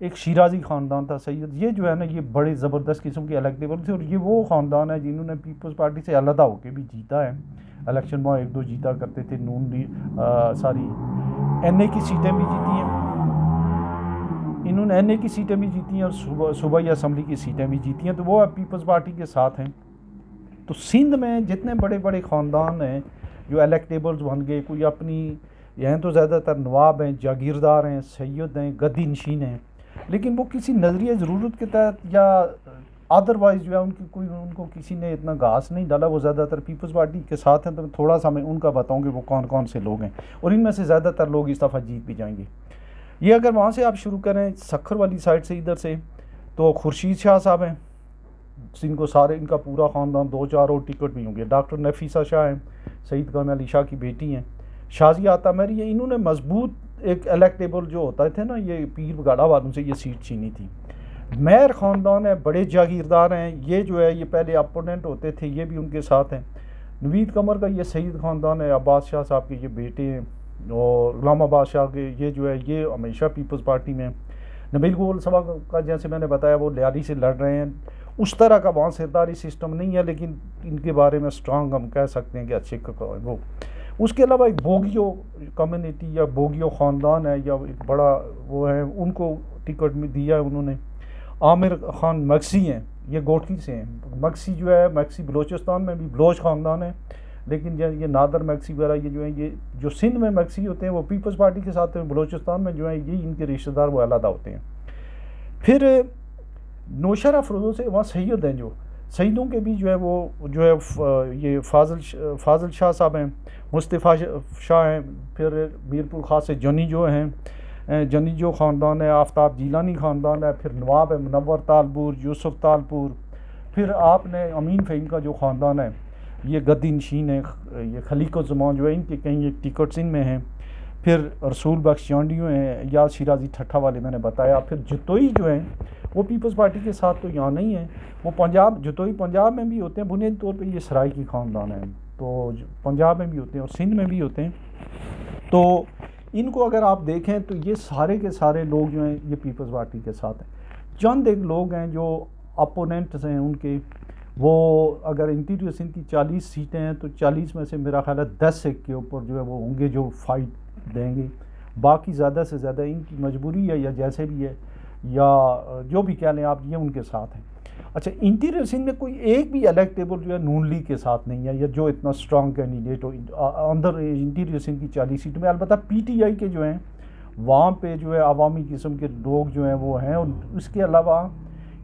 ایک شیرازی خاندان تھا سید، یہ جو ہے نا یہ بڑے زبردست قسم کے الیکٹیبل تھے، اور یہ وہ خاندان ہے جنہوں نے پیپلز پارٹی سے علیحدہ ہو کے بھی جیتا ہے الیکشن میں، 1-2 جیتا کرتے تھے، ساری این اے کی سیٹیں بھی جیتی ہیں انہوں نے، این اے کی سیٹیں بھی جیتی ہیں اور صوبائی اسمبلی کی سیٹیں بھی جیتی ہیں، تو وہ اب پیپلز پارٹی کے ساتھ ہیں۔ تو سندھ میں جتنے بڑے بڑے خاندان ہیں جو الیکٹیبلز بن گئے، کوئی اپنی یہاں تو زیادہ تر نواب ہیں، جاگیردار ہیں، سید ہیں، گدی نشین ہیں، لیکن وہ کسی نظریہ ضرورت کے تحت یا ادروائز جو ہے ان کو کسی نے اتنا گھاس نہیں ڈالا، وہ زیادہ تر پیپلز پارٹی کے ساتھ ہیں۔ تو تھوڑا سا میں ان کا بتاؤں کہ وہ کون کون سے لوگ ہیں، اور ان میں سے زیادہ تر لوگ اس دفعہ جیت بھی جائیں گے۔ یہ اگر وہاں سے آپ شروع کریں سکھر والی سائڈ سے، ادھر سے، تو خورشید شاہ صاحب ہیں، جن کو سارے ان کا پورا خاندان 2-4 اور ٹکٹ بھی ہوں گے۔ ڈاکٹر نفیسہ شاہ ہیں، سعید خان علی شاہ کی بیٹی ہیں۔ شازیہ عطا مہری ہیں، انہوں نے مضبوط ایک الیکٹیبل جو ہوتا تھے نا، یہ پیر گاڑا والوں سے یہ سیٹ چھینی تھی۔ مہر خاندان ہے، بڑے جاگیردار ہیں، یہ جو ہے یہ پہلے اپوننٹ ہوتے تھے، یہ بھی ان کے ساتھ ہیں۔ نوید قمر کا یہ سعید خاندان ہے، عباس شاہ صاحب کے یہ بیٹے ہیں، اور غلام عباس شاہ کے یہ جو ہے یہ ہمیشہ پیپلز پارٹی میں۔ نبیل گول صبا کا جیسے میں نے بتایا وہ لیاری سے لڑ رہے ہیں، اس طرح کا وہاں سرداری سسٹم نہیں ہے، لیکن ان کے بارے میں سٹرانگ ہم کہہ سکتے ہیں کہ اچھے وہ۔ اس کے علاوہ ایک بوگیو کمیونٹی یا بوگیو خاندان ہے، یا ایک بڑا وہ ہے، ان کو ٹکٹ میں دیا ہے انہوں نے۔ عامر خان مکسی ہیں، یہ گوٹھی سے ہیں۔ مکسی جو ہے، مکسی بلوچستان میں بھی بلوچ خاندان ہے، لیکن یہ نادر مکسی وغیرہ یہ جو ہیں، یہ جو سندھ میں مکسی ہوتے ہیں وہ پیپلز پارٹی کے ساتھ ہیں، بلوچستان میں جو ہیں یہ ان کے رشتہ دار وہ علیحدہ ہوتے ہیں۔ پھر نوشہر افروزوں سے وہاں سید ہیں، جو سیدوں کے بھی جو ہے وہ جو ہے یہ فاضل شاہ صاحب ہیں، مصطفیٰ شاہ ہیں، پھر میرپور خاص سے جنی جو ہیں، جنی جو خاندان ہے، آفتاب جیلانی خاندان ہے، پھر نواب ہے منور تالپور، یوسف تالپور، پھر آپ نے امین فہیم کا جو خاندان ہے یہ گدی نشین ہے، یہ خلیق الزمان جو ہے ان کے کہیں ایک ٹکٹس ان میں ہیں، پھر رسول بخش چانڈیو ہیں، یا شیرازی ٹھٹھا والے میں نے بتایا، پھر جتوئی جو ہیں وہ پیپلز پارٹی کے ساتھ تو یہاں نہیں ہیں، وہ پنجاب، جتوئی پنجاب میں بھی ہوتے ہیں، بنیادی طور پہ یہ سرائی کی خاندان ہیں، تو پنجاب میں بھی ہوتے ہیں اور سندھ میں بھی ہوتے ہیں۔ تو ان کو اگر آپ دیکھیں تو یہ سارے کے سارے لوگ جو ہیں یہ پیپلز پارٹی کے ساتھ ہیں۔ چند ایک لوگ ہیں جو اپوننٹس ہیں ان کے، وہ اگر انٹیریور سندھ کی 40 سیٹیں ہیں تو 40 میں سے میرا خیال ہے 10 کے اوپر جو ہے وہ ہوں گے جو فائٹ دیں گے، باقی زیادہ سے زیادہ ان کی مجبوری ہے یا جیسے بھی ہے یا جو بھی کہہ لیں آپ، یہ ان کے ساتھ ہیں۔ اچھا، انٹیریور سندھ میں کوئی ایک بھی الیکٹیبل جو ہے نون لیگ کے ساتھ نہیں ہے، یا جو اتنا اسٹرانگ کینڈیڈیٹ ہو اندر انٹیریور سندھ کی 40 سیٹوں میں۔ البتہ پی ٹی آئی کے جو ہیں وہاں پہ جو ہے عوامی قسم کے لوگ جو ہیں وہ ہیں، اور اس کے علاوہ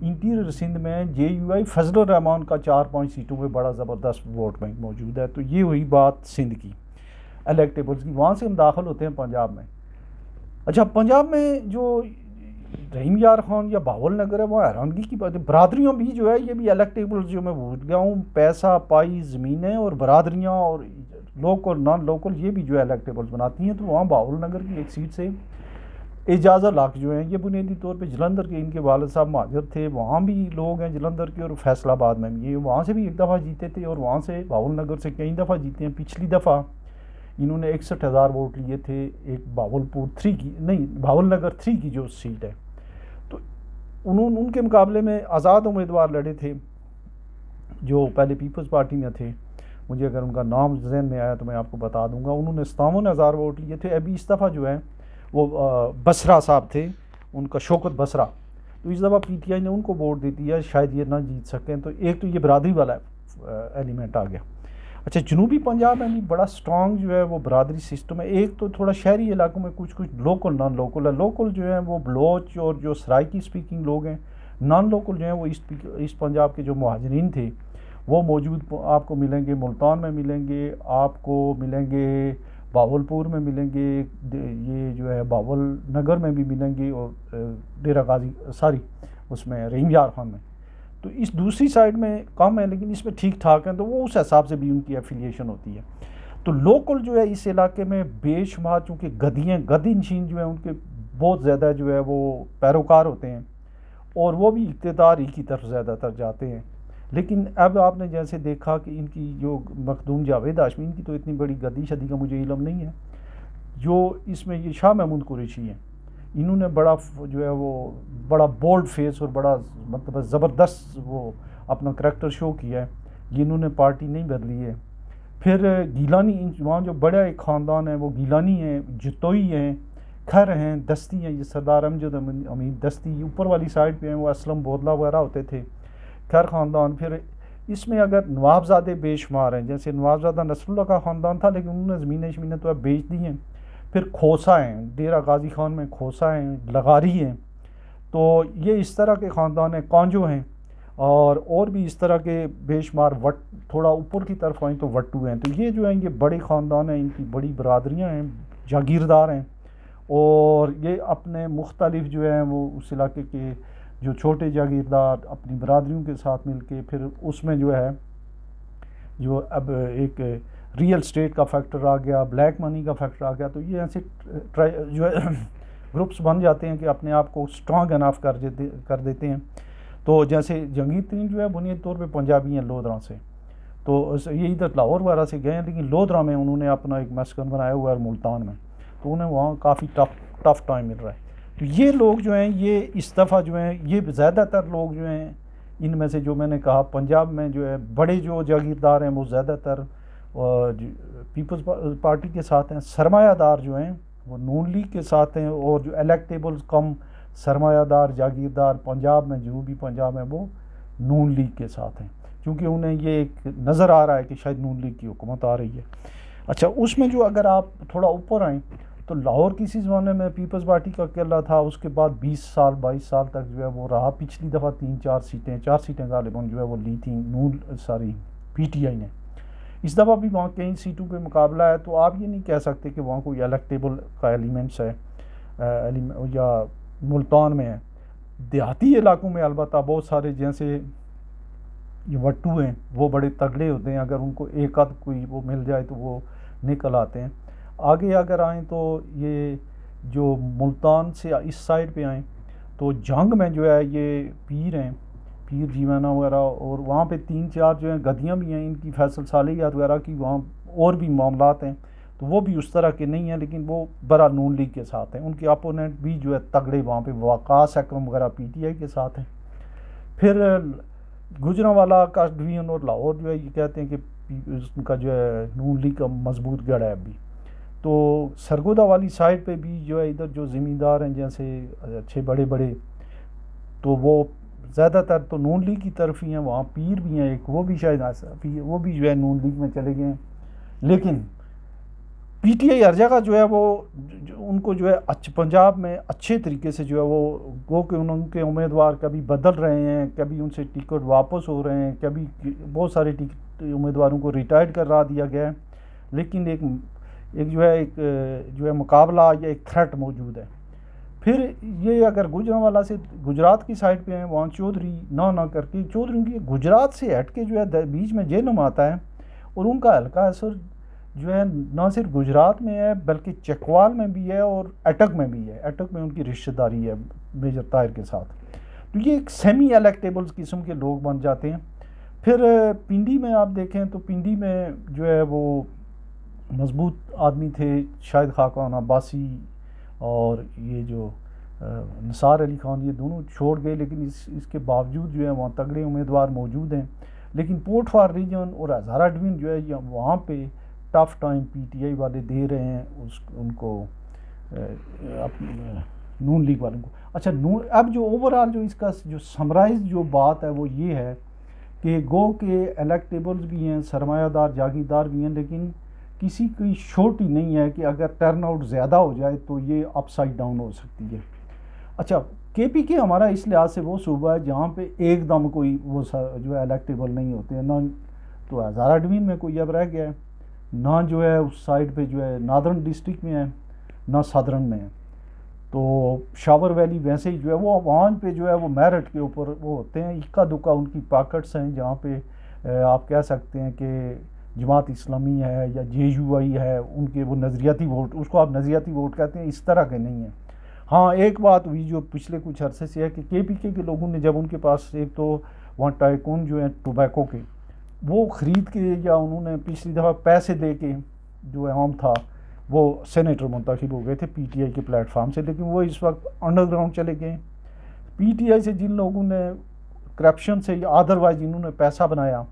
انٹیریور سندھ میں جے یو آئی فضل الرحمان کا 4-5 سیٹوں میں بڑا زبردست ووٹ بینک موجود ہے۔ تو یہ ہوئی بات سندھ کی الیکٹیبلز کی۔ وہاں سے ہم داخل ہوتے ہیں پنجاب میں۔ اچھا، پنجاب میں جو رحیم یار خان یا بھاول نگر ہے، وہ حیرانگی کی بات ہے، برادریوں بھی جو ہے یہ بھی الیکٹیبلز جو میں بھول گیا ہوں، پیسہ پائی زمینیں اور برادریاں اور لوکل نان لوکل یہ بھی جو ہے الیکٹیبلز بناتی ہیں۔ تو وہاں بھاول نگر کی ایک سیٹ سے اعجاز الحق جو ہیں یہ بنیادی طور پہ جلندھر کے ان کے والد صاحب مہاجر تھے، وہاں بھی لوگ ہیں جلندھر کے، اور فیصل آباد میں بھی، یہ وہاں سے بھی ایک دفعہ جیتے تھے اور وہاں سے بھاول نگر سے کئی دفعہ جیتے ہیں۔ پچھلی دفعہ انہوں نے 61,000 ووٹ لیے تھے، ایک بھاولپور 3 کی نہیں، بھاول نگر 3 کی جو سیٹ ہے، تو ان کے مقابلے میں آزاد امیدوار لڑے تھے جو پہلے پیپلز پارٹی میں تھے، مجھے اگر ان کا نام ذہن میں آیا تو میں آپ کو بتا دوں گا، انہوں نے 57,000 ووٹ لیے تھے۔ ابھی اس دفعہ جو ہے وہ بسرا صاحب تھے، ان کا شوکت بسرا، تو اس دفعہ پی ٹی آئی نے ان کو ووٹ دے دیا، شاید یہ نہ جیت سکیں، تو ایک تو یہ برادری والا ایلیمنٹ آ گیا۔ اچھا، جنوبی پنجاب میں بھی بڑا سٹرانگ جو ہے وہ برادری سسٹم ہے، ایک تو تھوڑا شہری علاقوں میں کچھ لوکل نان لوکل ہے، لوکل جو ہیں وہ بلوچ اور جو سرائکی سپیکنگ لوگ ہیں، نان لوکل جو ہیں وہ ایسٹ پنجاب کے جو مہاجرین تھے وہ موجود آپ کو ملیں گے، ملتان میں ملیں گے، آپ کو ملیں گے بھاولپور میں ملیں گے، یہ جو ہے بھاول نگر میں بھی ملیں گے، اور ڈیرہ غازی اس میں رحیم یار خان میں، تو اس دوسری سائڈ میں کم ہے لیکن اس میں ٹھیک ٹھاک ہیں، تو وہ اس حساب سے بھی ان کی ایفیلیشن ہوتی ہے۔ تو لوکل جو ہے اس علاقے میں بے شمار، چونکہ گدی نشین جو ہیں ان کے بہت زیادہ جو ہے وہ پیروکار ہوتے ہیں، اور وہ بھی اقتدار ہی کی طرف زیادہ تر جاتے ہیں۔ لیکن اب آپ نے جیسے دیکھا کہ ان کی جو مخدوم جاوید ہاشمی، ان کی تو اتنی بڑی گدی شدی کا مجھے علم نہیں ہے، جو اس میں یہ شاہ محمود قریشی ہیں، انہوں نے بڑا جو ہے وہ بڑا بولڈ فیس اور بڑا مطلب زبردست وہ اپنا کریکٹر شو کیا ہے، یہ انہوں نے پارٹی نہیں بدلی ہے۔ پھر گیلانی وہاں جو بڑا ایک خاندان ہے وہ گیلانی ہیں، جتوئی ہیں، کھر ہیں، دستی ہیں، یہ سردار امجد امید دستی اوپر والی سائڈ پہ ہیں، وہ اسلم بودلہ وغیرہ ہوتے تھے، کھر خاندان۔ پھر اس میں اگر نوابزادے بے شمار ہیں، جیسے نوابزادہ نصر اللہ کا خاندان تھا لیکن انہوں نے زمینیں تو اب بیچ دی ہیں۔ پھر کھوسا ہیں، ڈیرہ غازی خان میں کھوسا ہیں، لغاری ہیں، تو یہ اس طرح کے خاندان ہیں، کانجو ہیں، اور بھی اس طرح کے بے شمار تھوڑا اوپر کی طرف آئیں تو وٹو ہیں۔ تو یہ جو ہیں یہ بڑے خاندان ہیں، ان کی بڑی برادریاں ہیں، جاگیردار ہیں، اور یہ اپنے مختلف جو ہیں وہ اس علاقے کے جو چھوٹے جاگیردار اپنی برادریوں کے ساتھ مل کے پھر اس میں جو ہے جو اب ایک ریئل اسٹیٹ کا فیکٹر آ گیا، بلیک منی کا فیکٹر آ گیا، تو یہ ایسے جو ہے گروپس بن جاتے ہیں کہ اپنے آپ کو اسٹرانگ انف کر دیتے ہیں۔ تو جیسے جہانگیر ترین جو ہے بنیادی طور پہ پنجابی ہیں لودھراں سے، تو یہ ادھر لاہور وغیرہ سے گئے ہیں لیکن لودھراں میں انہوں نے اپنا ایک مسکن بنایا ہوا ہے ملتان میں، تو انہیں وہاں کافی ٹف ٹائم مل رہا ہے۔ تو یہ لوگ جو ہیں یہ اس دفعہ جو ہیں یہ زیادہ تر لوگ جو ہیں ان میں سے جو میں نے کہا پنجاب میں جو ہے بڑے جو جاگیردار ہیں وہ زیادہ تر پیپلز پارٹی کے ساتھ ہیں، سرمایہ دار جو ہیں وہ نون لیگ کے ساتھ ہیں، اور جو الیکٹیبلز کم سرمایہ دار جاگیردار پنجاب میں جنوبی پنجاب میں وہ نون لیگ کے ساتھ ہیں، کیونکہ انہیں یہ ایک نظر آ رہا ہے کہ شاید نون لیگ کی حکومت آ رہی ہے۔ اچھا، اس میں جو اگر آپ تھوڑا اوپر آئیں تو لاہور کسی زمانے میں پیپلز پارٹی کا قلعہ تھا، اس کے بعد 22 سال تک جو ہے وہ رہا، پچھلی دفعہ 4 سیٹیں غالباً جو ہے وہ لی تھیں پی ٹی آئی نے۔ اس دفعہ بھی وہاں کئی سیٹوں پہ مقابلہ ہے، تو آپ یہ نہیں کہہ سکتے کہ وہاں کوئی الیکٹیبل کا ایلیمنٹس ہے یا ملتان میں ہے۔ دیہاتی علاقوں میں البتہ بہت سارے جیسے یہ وٹو ہیں وہ بڑے تگڑے ہوتے ہیں، اگر ان کو ایک آدھ کوئی وہ مل جائے تو وہ نکل آتے ہیں۔ آگے اگر آئیں تو یہ جو ملتان سے اس سائڈ پہ آئیں تو جنگ میں جو ہے یہ پیر ہیں، پیر جیوانا وغیرہ، اور وہاں پہ 3-4 جو ہیں گدیاں بھی ہیں ان کی فیصل صالحیات وغیرہ کی، وہاں اور بھی معاملات ہیں، تو وہ بھی اس طرح کے نہیں ہیں لیکن وہ برا نون لیگ کے ساتھ ہیں۔ ان کے اپوننٹ بھی جو ہے تگڑے وہاں پہ وقاص اکرم وغیرہ پی ٹی آئی کے ساتھ ہیں۔ پھر گجرانوالا کا ڈویژن اور لاہور جو ہے یہ کہتے ہیں کہ ان کا جو ہے نون لیگ کا مضبوط گڑھ ہے ابھی۔ تو سرگودا والی سائڈ پہ بھی جو ہے ادھر جو زمیندار ہیں جیسے اچھے بڑے تو وہ زیادہ تر تو نون لیگ کی طرف ہی ہیں، وہاں پیر بھی ہیں ایک، وہ بھی شاید وہ بھی جو ہے نون لیگ میں چلے گئے ہیں، لیکن پی ٹی آئی ہر جگہ جو ہے وہ ان کو جو ہے پنجاب میں اچھے طریقے سے جو ہے وہ گو کہ ان کے امیدوار کبھی بدل رہے ہیں، کبھی ان سے ٹکٹ واپس ہو رہے ہیں، کبھی بہت سارے امیدواروں کو ریٹائرڈ کرا دیا گیا ہے، لیکن ایک جو ہے مقابلہ یا ایک تھریٹ موجود ہے۔ پھر یہ اگر گجرانوالا سے گجرات کی سائڈ پہ ہیں، وہاں چودھری نہ کر کے چودھری کی گجرات سے ہٹ کے جو ہے بیچ میں جہلم آتا ہے، اور ان کا ہلکا اثر جو ہے نہ صرف گجرات میں ہے بلکہ چکوال میں بھی ہے اور اٹک میں بھی ہے، اٹک میں ان کی رشتہ داری ہے میجر طاہر کے ساتھ، تو یہ ایک سیمی الیکٹیبلز قسم کے لوگ بن جاتے ہیں۔ پھر پنڈی میں آپ دیکھیں تو پنڈی میں جو ہے وہ مضبوط آدمی تھے شاہد خاقان عباسی اور یہ جو نثار علی خان، یہ دونوں چھوڑ گئے، لیکن اس کے باوجود جو ہے وہاں تگڑے امیدوار موجود ہیں۔ لیکن پورٹ فار ریجن اور ہزارہ ڈویژن جو ہے وہاں پہ tough time P T I والے دے رہے ہیں ان کو نون لیگ والوں کو۔ اچھا، اب جو اوور آل جو اس کا جو سمرائز جو بات ہے وہ یہ ہے کہ گو کہ الیکٹیبلز بھی ہیں، سرمایہ دار جاگیردار بھی ہیں، لیکن کسی کی شورٹی نہیں ہے کہ اگر ٹرن آؤٹ زیادہ ہو جائے تو یہ اپ سائڈ ڈاؤن ہو سکتی ہے۔ اچھا، کے پی کے ہمارا اس لحاظ سے وہ صوبہ ہے جہاں پہ ایک دم کوئی وہ جو ہے الیکٹیبل نہیں ہوتے ہیں، نہ تو ہزارہ ڈویژن میں کوئی اب رہ گیا ہے، نہ جو ہے اس سائڈ پہ جو ہے نادرن ڈسٹرکٹ میں ہے، نہ صدرن میں ہے۔ تو شاور ویلی ویسے ہی جو ہے وہ وہاں پہ جو ہے وہ میرٹ کے اوپر وہ ہوتے ہیں، اکا دکا ان کی پاکٹس ہیں جہاں پہ آپ کہہ سکتے ہیں کہ جماعت اسلامی ہے یا جے یو آئی ہے، ان کے وہ نظریاتی ووٹ، اس کو آپ نظریاتی ووٹ کہتے ہیں، اس طرح کے نہیں ہیں۔ ہاں، ایک بات ہوئی جو پچھلے کچھ عرصے سے ہے کہ کے پی کے لوگوں نے جب ان کے پاس ایک تو وہاں ٹائکون جو ہیں ٹوبیکو کے وہ خرید کے یا انہوں نے پچھلی دفعہ پیسے دے کے جو عام تھا وہ سینیٹر منتخب ہو گئے تھے پی ٹی آئی کے پلیٹ فارم سے، لیکن وہ اس وقت انڈر گراؤنڈ چلے گئے. پی ٹی آئی سے جن لوگوں نے کرپشن سے یا ادروائز جنہوں نے پیسہ بنایا،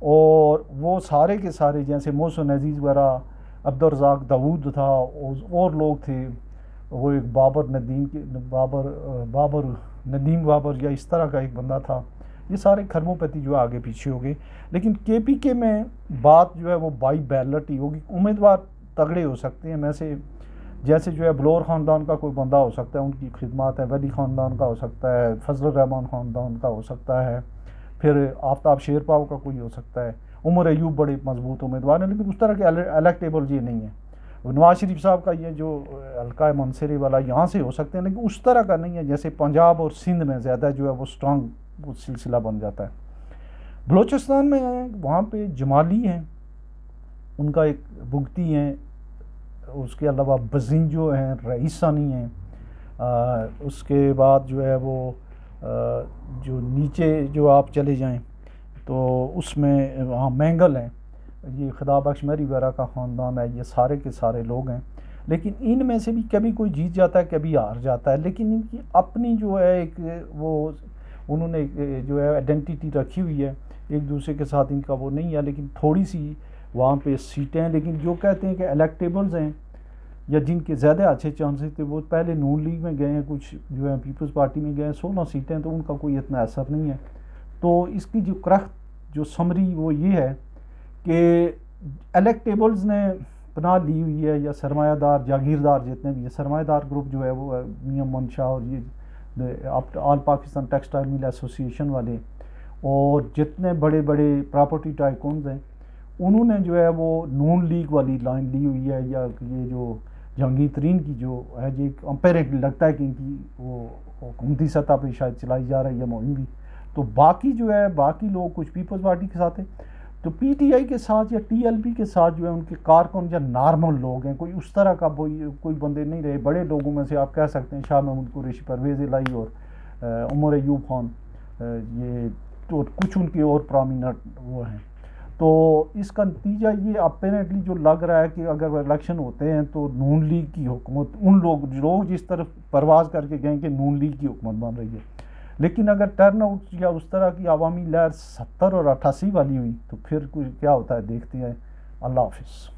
اور وہ سارے کے سارے جیسے محسن عزیز وغیرہ، عبدالرزاق داود تھا، اور لوگ تھے، وہ ایک ندیم بابر یا اس طرح کا ایک بندہ تھا، یہ سارے کھربوں پتی جو آگے پیچھے ہو گئے. لیکن کے پی کے میں بات جو ہے وہ بائی بیلٹ ہی ہوگی. امیدوار تگڑے ہو سکتے ہیں، میں سے جیسے جو ہے بلور خاندان کا کوئی بندہ ہو سکتا ہے، ان کی خدمات ہیں، ولی خاندان کا ہو سکتا ہے، فضل الرحمان خاندان کا ہو سکتا ہے، پھر آفتاب شیر پاؤ کا کوئی ہو سکتا ہے. عمر ایوب بڑے مضبوط امیدوار ہیں، لیکن اس طرح کے الیکٹیبل یہ نہیں ہے. نواز شریف صاحب کا یہ جو حلقہ منصری والا یہاں سے ہو سکتے ہیں، لیکن اس طرح کا نہیں ہے جیسے پنجاب اور سندھ میں زیادہ جو ہے وہ اسٹرانگ وہ سلسلہ بن جاتا ہے. بلوچستان میں ہیں، وہاں پہ جمالی ہیں، ان کا ایک بگٹی ہیں، اس کے علاوہ بزنجو ہیں، رئیسانی ہیں، اس کے بعد جو ہے وہ جو نیچے جو آپ چلے جائیں تو اس میں وہاں مینگل ہیں، یہ خدا بخش مری وغیرہ کا خاندان ہے، یہ سارے کے سارے لوگ ہیں. لیکن ان میں سے بھی کبھی کوئی جیت جاتا ہے، کبھی ہار جاتا ہے، لیکن ان کی اپنی جو ہے ایک وہ انہوں نے جو ہے آئیڈینٹی رکھی ہوئی ہے، ایک دوسرے کے ساتھ ان کا وہ نہیں ہے. لیکن تھوڑی سی وہاں پہ سیٹیں ہیں، لیکن جو کہتے ہیں کہ الیکٹیبلز ہیں یا جن کے زیادہ اچھے چانسز تھے وہ پہلے نون لیگ میں گئے ہیں، کچھ جو ہے پیپلز پارٹی میں گئے ہیں. 16 سیٹیں تو ان کا کوئی اتنا اثر نہیں ہے. تو اس کی جو کرخت جو سمری وہ یہ ہے کہ الیکٹیبلز نے پناہ لی ہوئی ہے، یا سرمایہ دار جاگیردار جتنے بھی، یہ سرمایہ دار گروپ جو ہے وہ میاں منشا اور یہ آل پاکستان ٹیکسٹائل مل ایسوسی ایشن والے، اور جتنے بڑے بڑے پراپرٹی ٹائکونز ہیں، انہوں نے جو ہے وہ نون لیگ والی لائن لی ہوئی ہے. یا یہ جو جہانگیر ترین کی جو ہے، یہ امپیریٹلی لگتا ہے کہ ان کی وہ حکومتی سطح پہ شاید چلائی جا رہی ہے مہم بھی. تو باقی جو ہے باقی لوگ کچھ پیپلز پارٹی کے ساتھ ہیں، تو پی ٹی آئی کے ساتھ یا ٹی ایل پی کے ساتھ جو ہے ان کے کارکن یا نارمل لوگ ہیں، کوئی اس طرح کا کوئی بندے نہیں رہے. بڑے لوگوں میں سے آپ کہہ سکتے ہیں شاہ محمود قریشی، پرویز الہی اور عمر ایوب خان، یہ تو کچھ ان کے اور پرامیننٹ وہ ہیں. تو اس کا نتیجہ یہ اپیرنٹلی جو لگ رہا ہے کہ اگر الیکشن ہوتے ہیں تو نون لیگ کی حکومت، ان لوگ جس طرف پرواز کر کے گئے کہ نون لیگ کی حکومت بن رہی ہے. لیکن اگر ٹرن آؤٹ یا اس طرح کی عوامی لہر 70 اور 88 والی ہوئی تو پھر کیا ہوتا ہے دیکھتے ہیں. اللہ حافظ.